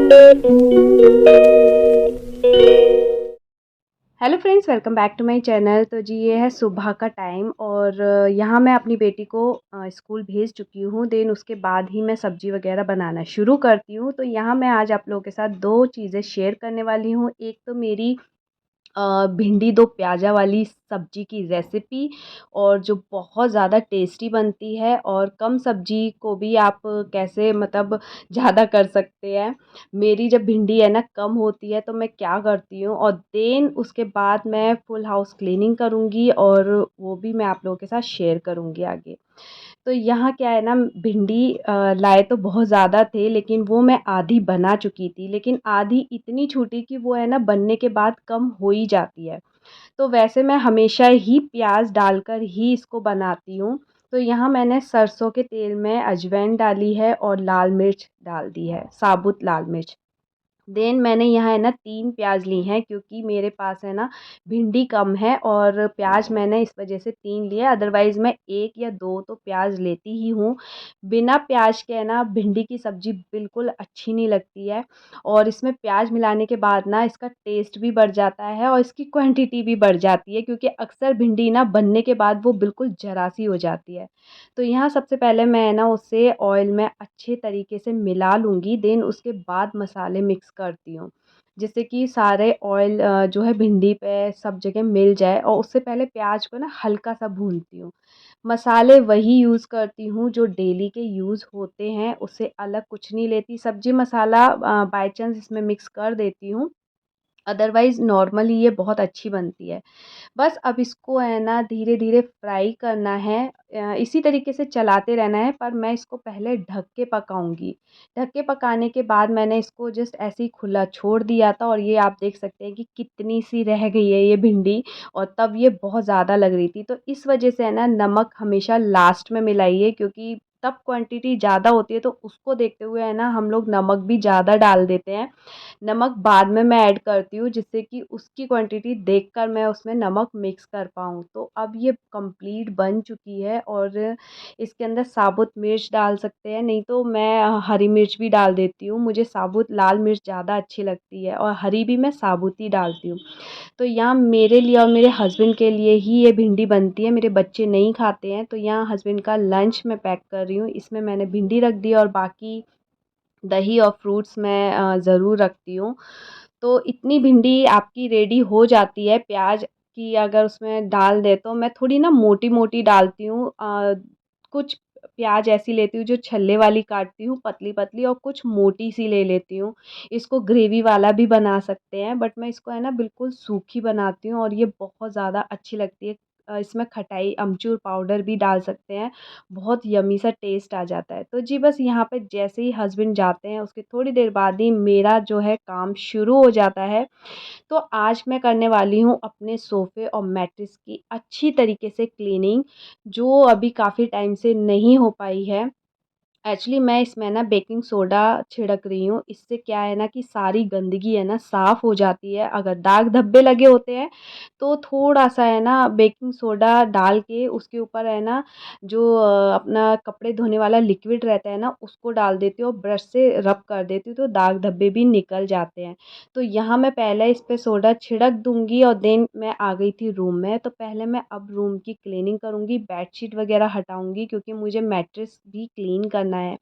Hello friends, welcome back to my channel. तो जी ये है सुबह का टाइम और यहाँ मैं अपनी बेटी को स्कूल भेज चुकी हूँ। देन उसके बाद ही मैं सब्ज़ी वगैरह बनाना शुरू करती हूँ। तो यहाँ मैं आज आप लोगों के साथ 2 चीज़ें शेयर करने वाली हूँ। एक तो मेरी भिंडी दो प्याज़ा वाली सब्ज़ी की रेसिपी, और जो बहुत ज़्यादा टेस्टी बनती है और कम सब्ज़ी को भी आप कैसे मतलब ज़्यादा कर सकते हैं। मेरी जब भिंडी है ना कम होती है तो मैं क्या करती हूँ, और देन उसके बाद मैं फुल हाउस क्लीनिंग करूँगी और वो भी मैं आप लोगों के साथ शेयर करूँगी आगे। तो यहाँ क्या है ना, भिंडी लाए तो बहुत ज़्यादा थे, लेकिन वो मैं आधी बना चुकी थी, लेकिन आधी इतनी छूटी कि वो है ना बनने के बाद कम हो ही जाती है। तो वैसे मैं हमेशा ही प्याज़ डालकर ही इसको बनाती हूँ। तो यहाँ मैंने सरसों के तेल में अजवाइन डाली है और लाल मिर्च डाल दी है, साबुत लाल मिर्च। देन मैंने यहाँ है ना 3 प्याज़ ली हैं, क्योंकि मेरे पास है ना भिंडी कम है और प्याज़ मैंने इस वजह से 3 लिए, अदरवाइज़ मैं 1 या 2 तो प्याज़ लेती ही हूँ। बिना प्याज़ के है ना भिंडी की सब्ज़ी बिल्कुल अच्छी नहीं लगती है, और इसमें प्याज़ मिलाने के बाद ना इसका टेस्ट भी बढ़ जाता है और इसकी क्वांटिटी भी बढ़ जाती है, क्योंकि अक्सर भिंडी ना बनने के बाद वो बिल्कुल ज़रा-सी हो जाती है। तो यहाँ सबसे पहले मैं ना उसे ऑयल में अच्छे तरीके से मिला लूँगी, देन उसके बाद मसाले मिक्स करती हूँ, जिससे कि सारे ऑयल जो है भिंडी पे सब जगह मिल जाए, और उससे पहले प्याज को ना हल्का सा भूनती हूँ। मसाले वही यूज़ करती हूँ जो डेली के यूज़ होते हैं, उससे अलग कुछ नहीं लेती। सब्ज़ी मसाला बाय चांस इसमें मिक्स कर देती हूँ, अदरवाइज़ नॉर्मली ये बहुत अच्छी बनती है। बस अब इसको है ना धीरे-धीरे फ्राई करना है, इसी तरीके से चलाते रहना है, पर मैं इसको पहले ढक के पकाऊँगी। ढक के पकाने के बाद मैंने इसको जस्ट ऐसे ही खुला छोड़ दिया था, और ये आप देख सकते हैं कि कितनी सी रह गई है ये भिंडी, और तब ये बहुत ज़्यादा लग रही थी। तो इस वजह से है ना नमक हमेशा लास्ट में मिलाइए, क्योंकि तब क्वांटिटी ज़्यादा होती है, तो उसको देखते हुए है ना हम लोग नमक भी ज़्यादा डाल देते हैं। नमक बाद में मैं ऐड करती हूँ, जिससे कि उसकी क्वांटिटी देखकर मैं उसमें नमक मिक्स कर पाऊँ। तो अब ये कंप्लीट बन चुकी है, और इसके अंदर साबुत मिर्च डाल सकते हैं, नहीं तो मैं हरी मिर्च भी डाल देती हूँ। मुझे साबुत लाल मिर्च ज़्यादा अच्छी लगती है, और हरी भी मैं साबुत ही डालती हूँ। तो यहाँ मेरे लिए और मेरे हस्बैंड के लिए ही ये भिंडी बनती है, मेरे बच्चे नहीं खाते हैं। तो यहाँ हस्बैंड का लंच मैं पैक कर रही हूँ। इसमें मैंने भिंडी रख दी, और बाकी दही और फ्रूट्स मैं ज़रूर रखती हूँ। तो इतनी भिंडी आपकी रेडी हो जाती है। प्याज की अगर उसमें डाल दें तो मैं थोड़ी ना मोटी-मोटी डालती हूँ। कुछ प्याज ऐसी लेती हूँ जो छल्ले वाली काटती हूँ पतली-पतली, और कुछ मोटी सी ले लेती हूँ। इसको ग्रेवी वाला भी बना सकते हैं, बट मैं इसको है ना बिल्कुल सूखी बनाती हूँ, और ये बहुत ज़्यादा अच्छी लगती है। इसमें खटाई अमचूर पाउडर भी डाल सकते हैं, बहुत यम्मी सा टेस्ट आ जाता है। तो जी बस यहाँ पे जैसे ही हस्बैंड जाते हैं उसके थोड़ी देर बाद ही मेरा जो है काम शुरू हो जाता है। तो आज मैं करने वाली हूँ अपने सोफ़े और मैट्रेस की अच्छी तरीके से क्लीनिंग, जो अभी काफ़ी टाइम से नहीं हो पाई है। एक्चुअली मैं इसमें ना बेकिंग सोडा छिड़क रही हूँ। इससे क्या है ना कि सारी गंदगी है ना साफ़ हो जाती है। अगर दाग धब्बे लगे होते हैं तो थोड़ा-सा है ना बेकिंग सोडा डाल के उसके ऊपर है ना जो अपना कपड़े धोने वाला लिक्विड रहता है ना उसको डाल देती हूँ और ब्रश से रब कर देती हूँ, तो दाग धब्बे भी निकल जाते हैं। तो यहाँ मैं पहले इस पे सोडा छिड़क दूँगी, और देन मैं आ गई थी रूम में। तो पहले मैं अब रूम की क्लीनिंग करूँगी, बेडशीट वग़ैरह हटाऊँगी, क्योंकि मुझे मैट्रेस भी क्लीन करना है।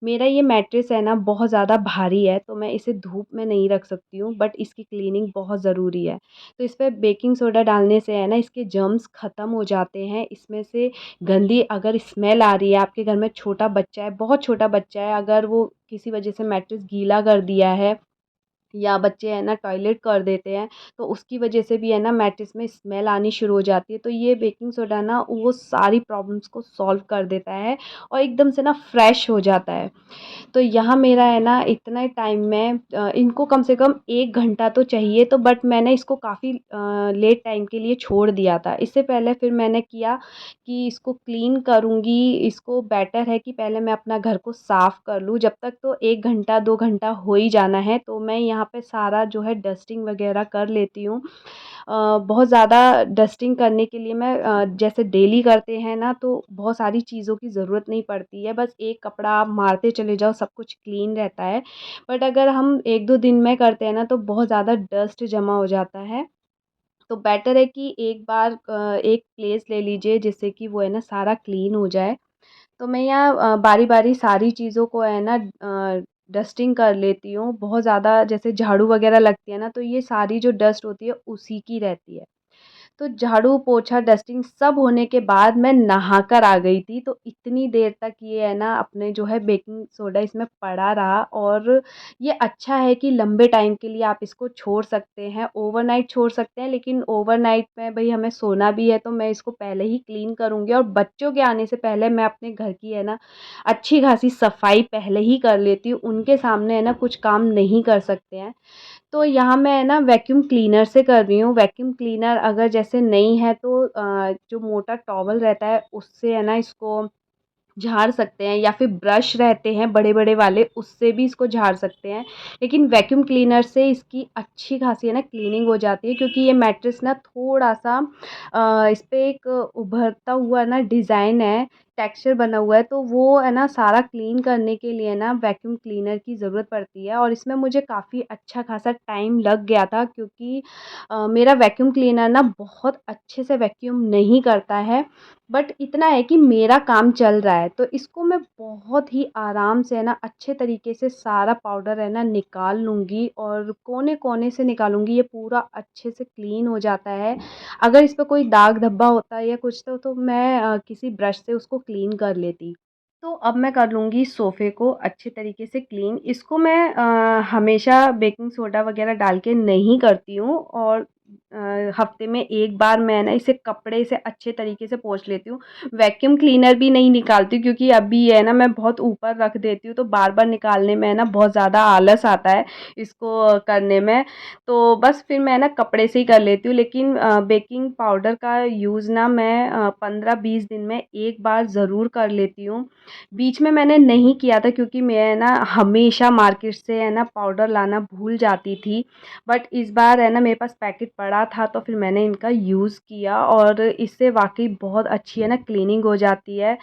मेरा ये मैट्रेस है ना बहुत ज़्यादा भारी है, तो मैं इसे धूप में नहीं रख सकती हूँ, बट इसकी क्लीनिंग बहुत ज़रूरी है। तो इस पे बेकिंग सोडा डालने से है ना इसके जर्म्स ख़त्म हो जाते हैं। इसमें से गंदी अगर स्मेल आ रही है, आपके घर में छोटा बच्चा है, बहुत छोटा बच्चा है, अगर वो किसी वजह से मैट्रेस गीला कर दिया है, या बच्चे है ना टॉयलेट कर देते हैं, तो उसकी वजह से भी है ना मैट्रेस में स्मेल आनी शुरू हो जाती है। तो ये बेकिंग सोडा ना वो सारी प्रॉब्लम्स को सॉल्व कर देता है, और एकदम से ना फ्रेश हो जाता है। तो यहाँ मेरा है ना इतना टाइम में इनको कम से कम 1 घंटा तो चाहिए, तो बट मैंने इसको काफ़ी लेट टाइम के लिए छोड़ दिया था। इससे पहले फिर मैंने किया कि इसको क्लीन करूँगी, इसको बेटर है कि पहले मैं अपना घर को साफ़ कर लूँ। जब तक तो 1 घंटा 2 घंटा हो ही जाना है, तो मैं यहाँ यहाँ पे सारा जो है डस्टिंग वगैरह कर लेती हूँ। बहुत ज़्यादा डस्टिंग करने के लिए मैं जैसे डेली करते हैं ना, तो बहुत सारी चीज़ों की ज़रूरत नहीं पड़ती है, बस एक कपड़ा आप मारते चले जाओ, सब कुछ क्लीन रहता है। बट अगर हम 1-2 दिन में करते हैं ना, तो बहुत ज़्यादा डस्ट जमा हो जाता है। तो बेटर है कि एक बार एक प्लेस ले लीजिए जिससे कि वो है ना सारा क्लीन हो जाए। तो मैं यहाँ बारी-बारी सारी चीज़ों को है ना डस्टिंग कर लेती हूँ। बहुत ज़्यादा जैसे झाड़ू वगैरह लगती है ना, तो ये सारी जो डस्ट होती है उसी की रहती है। तो झाड़ू, पोछा, डस्टिंग सब होने के बाद मैं नहाकर आ गई थी। तो इतनी देर तक ये है ना अपने जो है बेकिंग सोडा इसमें पड़ा रहा, और ये अच्छा है कि लंबे टाइम के लिए आप इसको छोड़ सकते हैं, ओवरनाइट छोड़ सकते हैं। लेकिन ओवरनाइट में भई हमें सोना भी है, तो मैं इसको पहले ही क्लीन करूँगी, और बच्चों के आने से पहले मैं अपने घर की है ना अच्छी खासी सफाई पहले ही कर लेती हूँ। उनके सामने है ना कुछ काम नहीं कर सकते हैं। तो यहाँ मैं है ना वैक्यूम क्लीनर से कर रही हूँ। वैक्यूम क्लीनर अगर जैसे नहीं है तो जो मोटा टॉवल रहता है उससे है ना इसको झाड़ सकते हैं, या फिर ब्रश रहते हैं बड़े-बड़े वाले, उससे भी इसको झाड़ सकते हैं। लेकिन वैक्यूम क्लीनर से इसकी अच्छी खासी है ना क्लीनिंग हो जाती है, क्योंकि ये मैट्रेस ना थोड़ा-सा इस पे एक उभरता हुआ ना डिज़ाइन है, टेक्सचर बना हुआ है, तो वो है ना सारा क्लीन करने के लिए ना वैक्यूम क्लीनर की ज़रूरत पड़ती है। और इसमें मुझे काफ़ी अच्छा खासा टाइम लग गया था, क्योंकि मेरा वैक्यूम क्लीनर ना बहुत अच्छे से वैक्यूम नहीं करता है, बट इतना है कि मेरा काम चल रहा है। तो इसको मैं बहुत ही आराम से है ना अच्छे तरीके से सारा पाउडर है ना निकाल लूँगी, और कोने-कोने से निकालूँगी, ये पूरा अच्छे से क्लीन हो जाता है। अगर इस पे कोई दाग धब्बा होता है या कुछ तो मैं किसी ब्रश से उसको क्लीन कर लेती। तो अब मैं कर लूँगी सोफ़े को अच्छे तरीके से क्लीन। इसको मैं हमेशा बेकिंग सोडा वग़ैरह डाल के नहीं करती हूँ, और हफ़्ते में 1 बार मैं ना इसे कपड़े से अच्छे तरीके से पोंछ लेती हूँ। वैक्यूम क्लीनर भी नहीं निकालती हूँ, क्योंकि अभी है ना मैं बहुत ऊपर रख देती हूँ, तो बार-बार निकालने में है ना बहुत ज़्यादा आलस आता है इसको करने में। तो बस फिर मैं ना कपड़े से ही कर लेती हूँ। लेकिन बेकिंग पाउडर का यूज़ ना मैं 15-20 दिन में 1 बार ज़रूर कर लेती हूँ। बीच में मैंने नहीं किया था, क्योंकि मैं ना हमेशा मार्केट से है ना पाउडर लाना भूल जाती थी। बट इस बार है ना मेरे पास पैकेट पड़ा था, तो फिर मैंने इनका यूज़ किया, और इससे वाक़ई बहुत अच्छी है ना क्लीनिंग हो जाती है।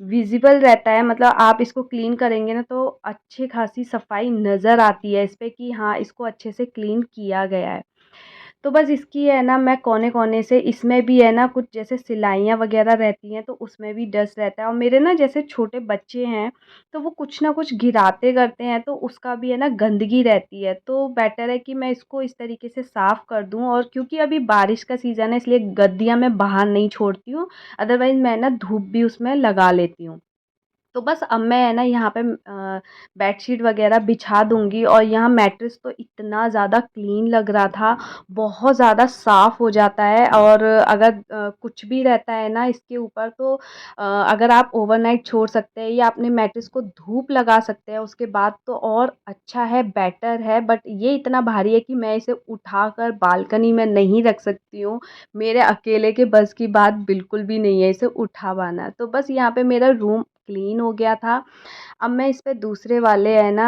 विज़िबल रहता है, मतलब आप इसको क्लीन करेंगे ना तो अच्छी खासी सफाई नज़र आती है इस पे कि हाँ, इसको अच्छे से क्लीन किया गया है। तो बस इसकी है ना मैं कोने-कोने से, इसमें भी है ना कुछ जैसे सिलाइयाँ वग़ैरह रहती हैं, तो उसमें भी डस्ट रहता है, और मेरे ना जैसे छोटे बच्चे हैं, तो वो कुछ ना कुछ गिराते करते हैं, तो उसका भी है ना गंदगी रहती है। तो बेटर है कि मैं इसको इस तरीके से साफ़ कर दूँ, और क्योंकि अभी बारिश का सीज़न है इसलिए गद्दियाँ मैं बाहर नहीं छोड़ती हूँ, अदरवाइज़ मैं ना धूप भी उसमें लगा लेती हूँ। तो बस अब मैं है ना यहाँ पे बेडशीट वग़ैरह बिछा दूँगी, और यहाँ मैट्रेस तो इतना ज़्यादा क्लीन लग रहा था, बहुत ज़्यादा साफ़ हो जाता है। और अगर कुछ भी रहता है ना इसके ऊपर, तो अगर आप ओवरनाइट छोड़ सकते हैं, या अपने मैट्रेस को धूप लगा सकते हैं उसके बाद, तो और अच्छा है, बेटर है। बट ये इतना भारी है कि मैं इसे उठाकर बालकनी में नहीं रख सकती हूँ। मेरे अकेले के बस की बात बिल्कुल भी नहीं है इसे उठा पाना। तो बस यहाँ पे मेरा रूम क्लीन हो गया था। अब मैं इस पे दूसरे वाले है ना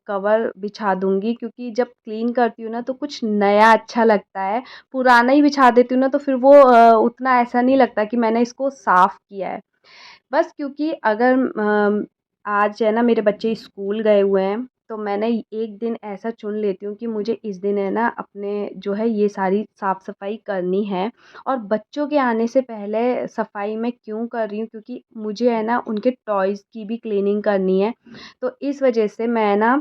कवर बिछा दूँगी, क्योंकि जब क्लीन करती हूँ ना तो कुछ नया अच्छा लगता है। पुराना ही बिछा देती हूँ ना, तो फिर वो उतना ऐसा नहीं लगता कि मैंने इसको साफ़ किया है। बस क्योंकि अगर आज है ना मेरे बच्चे स्कूल गए हुए हैं, तो मैंने एक दिन ऐसा चुन लेती हूँ कि मुझे इस दिन है ना अपने जो है ये सारी साफ़-सफ़ाई करनी है। और बच्चों के आने से पहले सफ़ाई मैं क्यों कर रही हूँ, क्योंकि मुझे है ना उनके टॉयज़ की भी क्लीनिंग करनी है। तो इस वज़ह से मैं ना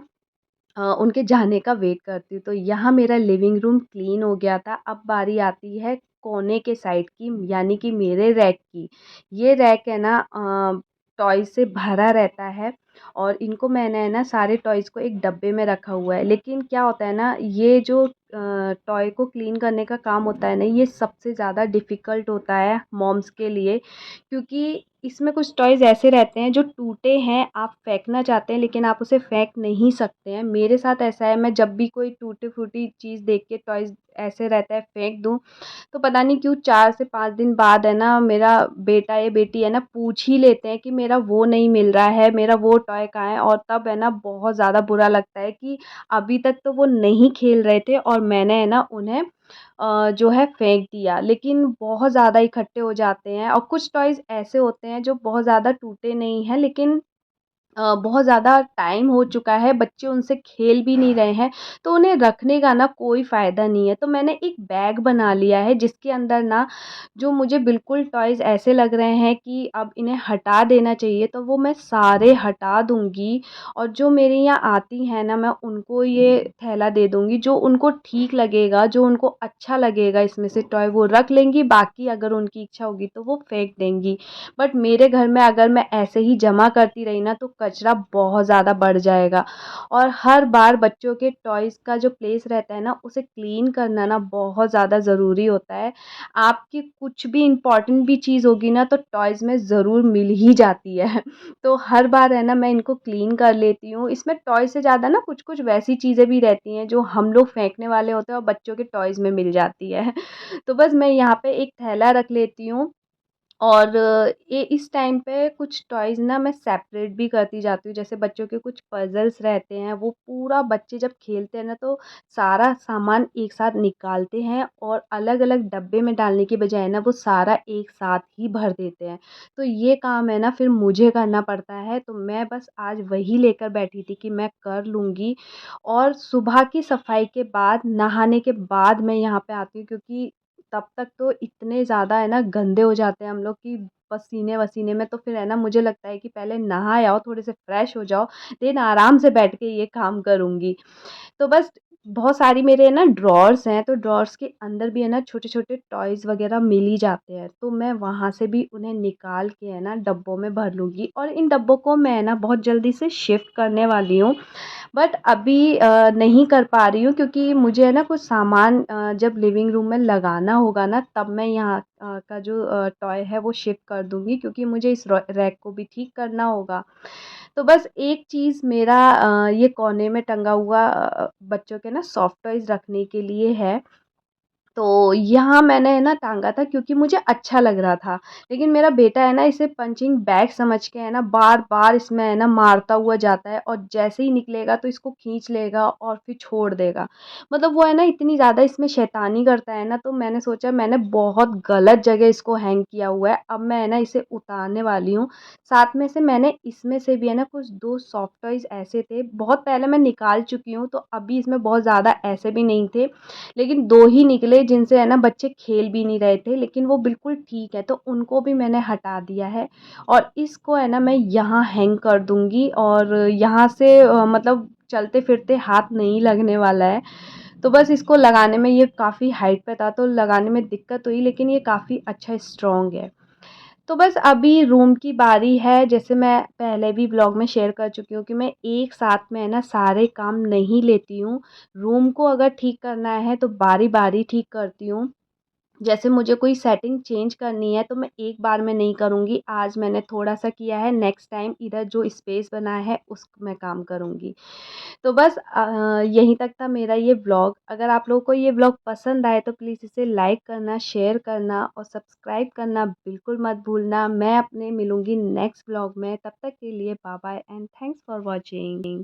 उनके जाने का वेट करती हूँ। तो यहाँ मेरा लिविंग रूम क्लीन हो गया था। अब बारी आती है कोने के साइड की, यानी कि मेरे रैक की। ये रैक है ना टॉयज़ से भरा रहता है, और इनको मैंने है ना सारे टॉयज़ को एक डब्बे में रखा हुआ है। लेकिन क्या होता है ना, ये जो टॉय को क्लीन करने का काम होता है ना, ये सबसे ज़्यादा डिफ़िकल्ट होता है मॉम्स के लिए, क्योंकि इसमें कुछ टॉयज़ ऐसे रहते हैं जो टूटे हैं, आप फेंकना चाहते हैं लेकिन आप उसे फेंक नहीं सकते हैं। मेरे साथ ऐसा है, मैं जब भी कोई टूटी-फूटी चीज़ देख के टॉयज़ ऐसे रहता है फेंक दूँ, तो पता नहीं क्यों 4 से 5 दिन बाद है ना मेरा बेटा या बेटी है ना पूछ ही लेते हैं कि मेरा वो नहीं मिल रहा है, मेरा वो टॉय कहाँ है। और तब है ना बहुत ज़्यादा बुरा लगता है कि अभी तक तो वो नहीं खेल रहे थे और मैंने है ना उन्हें जो है फेंक दिया। लेकिन बहुत ज़्यादा इकट्ठे हो जाते हैं और कुछ टॉयज़ ऐसे होते हैं जो बहुत ज़्यादा टूटे नहीं हैं, लेकिन बहुत ज़्यादा टाइम हो चुका है, बच्चे उनसे खेल भी नहीं रहे हैं, तो उन्हें रखने का ना कोई फ़ायदा नहीं है। तो मैंने एक बैग बना लिया है जिसके अंदर ना जो मुझे बिल्कुल टॉयज़ ऐसे लग रहे हैं कि अब इन्हें हटा देना चाहिए, तो वो मैं सारे हटा दूँगी। और जो मेरे यहाँ आती हैं ना, मैं उनको ये थैला दे दूँगी, जो उनको ठीक लगेगा, जो उनको अच्छा लगेगा इसमें से टॉय वो रख लेंगी, बाकी अगर उनकी इच्छा होगी तो वो फेंक देंगी। बट मेरे घर में अगर मैं ऐसे ही जमा करती रही ना तो कचरा बहुत ज़्यादा बढ़ जाएगा। और हर बार बच्चों के टॉयज़ का जो प्लेस रहता है ना उसे क्लीन करना ना बहुत ज़्यादा ज़रूरी होता है। आपकी कुछ भी इम्पोर्टेंट भी चीज़ होगी ना तो टॉयज़ में ज़रूर मिल ही जाती है। तो हर बार है ना मैं इनको क्लीन कर लेती हूँ। इसमें टॉय से ज़्यादा ना कुछ-कुछ वैसी चीज़ें भी रहती हैं जो हम लोग फेंकने वाले होते हैं और बच्चों के टॉयज़ में मिल जाती है। तो बस मैं यहाँ पे एक थैला रख लेती हूँ। और ये इस टाइम पे कुछ टॉयज़ ना मैं सेपरेट भी करती जाती हूँ। जैसे बच्चों के कुछ पज़ल्स रहते हैं, वो पूरा बच्चे जब खेलते हैं ना तो सारा सामान एक साथ निकालते हैं और अलग-अलग डब्बे में डालने की बजाय ना वो सारा एक साथ ही भर देते हैं। तो ये काम है ना फिर मुझे करना पड़ता है, तो मैं बस आज वही लेकर बैठी थी कि मैं कर लूँगी। और सुबह की सफाई के बाद, नहाने के बाद मैं यहाँ पे आती हूँ, क्योंकि तब तक तो इतने ज़्यादा है ना गंदे हो जाते हैं हम लोग कि पसीने-वसीने में। तो फिर है ना मुझे लगता है कि पहले नहा आओ, थोड़े से फ्रेश हो जाओ, देन आराम से बैठ के ये काम करूँगी। तो बस बहुत सारी मेरे ना ड्रॉर्स हैं, तो ड्रॉर्स के अंदर भी है ना छोटे-छोटे टॉयज़ वग़ैरह मिल ही जाते हैं। तो मैं वहाँ से भी उन्हें निकाल के है ना डब्बों में भर लूँगी और इन डब्बों को मैं ना बहुत जल्दी से शिफ्ट करने वाली हूँ। बट अभी नहीं कर पा रही हूँ, क्योंकि मुझे है ना कुछ सामान जब लिविंग रूम में लगाना होगा ना तब मैं यहाँ का जो टॉय है वो शिफ्ट कर दूँगी, क्योंकि मुझे इस रैक को भी ठीक करना होगा। तो बस एक चीज़ मेरा ये कोने में टंगा हुआ बच्चों के ना सॉफ्ट टॉयज़ रखने के लिए है। तो यहाँ मैंने है ना टाँगा था क्योंकि मुझे अच्छा लग रहा था। लेकिन मेरा बेटा है ना इसे पंचिंग बैग समझ के है ना बार-बार इसमें है ना मारता हुआ जाता है और जैसे ही निकलेगा तो इसको खींच लेगा और फिर छोड़ देगा। मतलब वो है ना इतनी ज़्यादा इसमें शैतानी करता है ना, तो मैंने सोचा मैंने बहुत गलत जगह इसको हैंग किया हुआ है। अब मैं है ना इसे उतारने वाली हूँ। साथ में से मैंने इसमें से भी है ना कुछ 2 सॉफ्ट टॉयज़ ऐसे थे, बहुत पहले मैं निकाल चुकी हूँ, तो अभी इसमें बहुत ज़्यादा ऐसे भी नहीं थे। लेकिन 2 ही निकले जिनसे है ना बच्चे खेल भी नहीं रहे थे, लेकिन वो बिल्कुल ठीक है, तो उनको भी मैंने हटा दिया है। और इसको है ना मैं यहाँ हैंग कर दूँगी और यहाँ से मतलब चलते-फिरते हाथ नहीं लगने वाला है। तो बस इसको लगाने में ये काफ़ी हाइट पे था तो लगाने में दिक्कत हुई, लेकिन ये काफ़ी अच्छा स्ट्रॉन्ग है। तो बस अभी रूम की बारी है। जैसे मैं पहले भी ब्लॉग में शेयर कर चुकी हूँ कि मैं एक साथ में है ना सारे काम नहीं लेती हूँ। रूम को अगर ठीक करना है तो बारी-बारी ठीक करती हूँ। जैसे मुझे कोई सेटिंग चेंज करनी है तो मैं एक बार में नहीं करूँगी। आज मैंने थोड़ा-सा किया है, नेक्स्ट टाइम इधर जो स्पेस बना है उस मैं काम करूँगी। तो बस यहीं तक था मेरा ये व्लॉग। अगर आप लोगों को ये व्लॉग पसंद आए तो प्लीज़ इसे लाइक करना, शेयर करना और सब्सक्राइब करना बिल्कुल मत भूलना। मैं अपने मिलूँगी नेक्स्ट व्लॉग में। तब तक के लिए bye bye and thanks for watching.